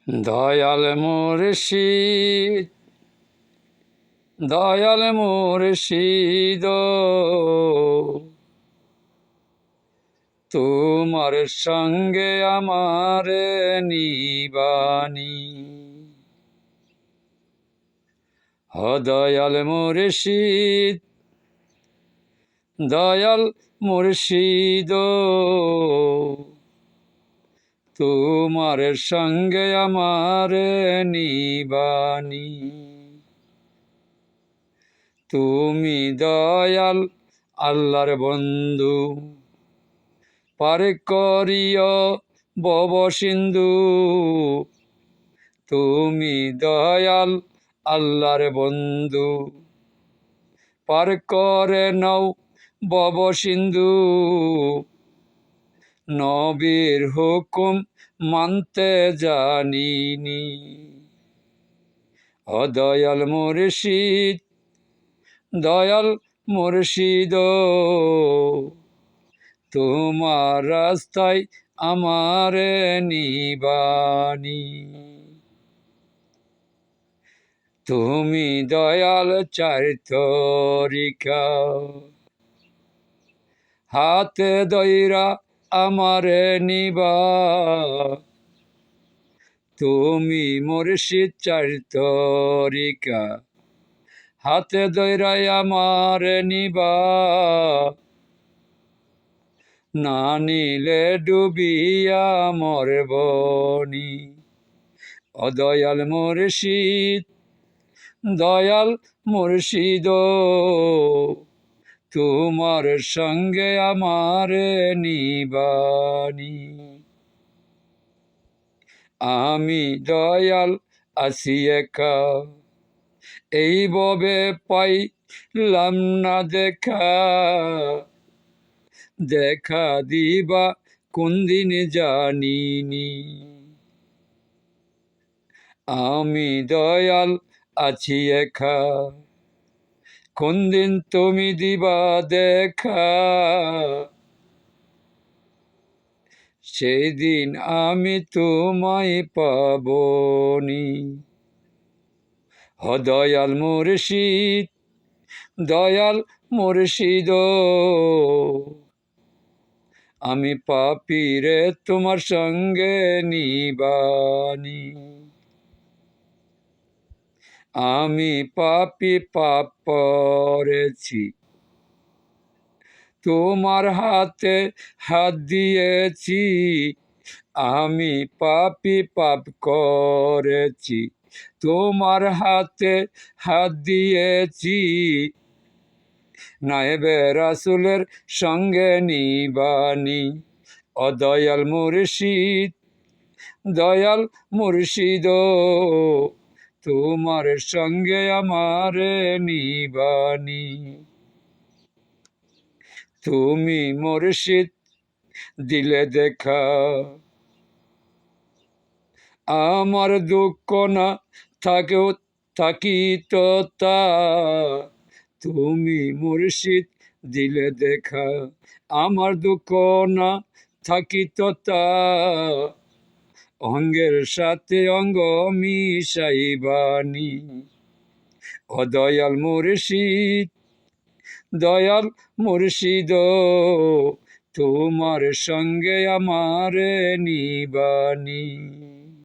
দয়াল মুর্শিদ, দয়াল মুর্শিদ, তোমার সঙ্গে আমার নিবানি। দয়াল মুর্শিদ, দয়াল মুর্শিদ, তোমার সঙ্গে আমার নিবানি। তুমি দয়াল আল্লাহর বন্ধু, পার করিও ভব সিন্ধু। তুমি দয়াল আল্লাহর বন্ধু, পার করে নাও ভব সিন্ধু। নবীর হুকুম মানতে জানিনি। দয়াল মুর্শিদ, দয়াল মুর্শিদ, তোমার রাস্তায় আমার নিবানি। তুমি দয়াল চারিতরিকা, হাতে দইরা আমার নিবা। তুমি মুর্শিদ চারিতরিকা, হাতে দইরাই আমার নিবা। না নিলে ডুবিয়া মরবনি। দয়াল মুর্শিদ, দয়াল মুর্শিদ, তোমার সঙ্গে আমার নিবানি। আমি দয়াল আছি একা, এই ভবে পাইলাম না দেখা। দেখা দিবা কোন দিন জানিনি। আমি দয়াল আছি একা, কোন দিন তুমি দিবা দেখা। সেই দিন আমি তোমায় পাবনি। দয়াল মুর্শিদ, দয়াল মুর্শিদ, আমি পাপীরে তোমার সঙ্গে নিবানি। আমি পাপী, পাপ করেছি, তোমার হাতে হাত দিয়েছি। আমি পাপী, পাপ করেছি, তোমার হাতে হাত দিয়েছি। নায়েবে রাসূলের সঙ্গে নিবানি। দয়াল মুর্শিদ, দয়াল মুর্শিদ, তোমার সঙ্গে আমার নিবানি। তুমি মুর্শিদ দিলে দেখা, আমার দুঃখ না থাকেও থাকিত তা। তুমি মুর্শিদ দিলে দেখা, আমার দুঃখ না থাকিত তা। অঙ্গের সাথে অঙ্গ মিশাইবানি। দয়াল মুর্শিদ, দয়াল মুর্শিদ, তোমার সঙ্গে আমার নিবানি।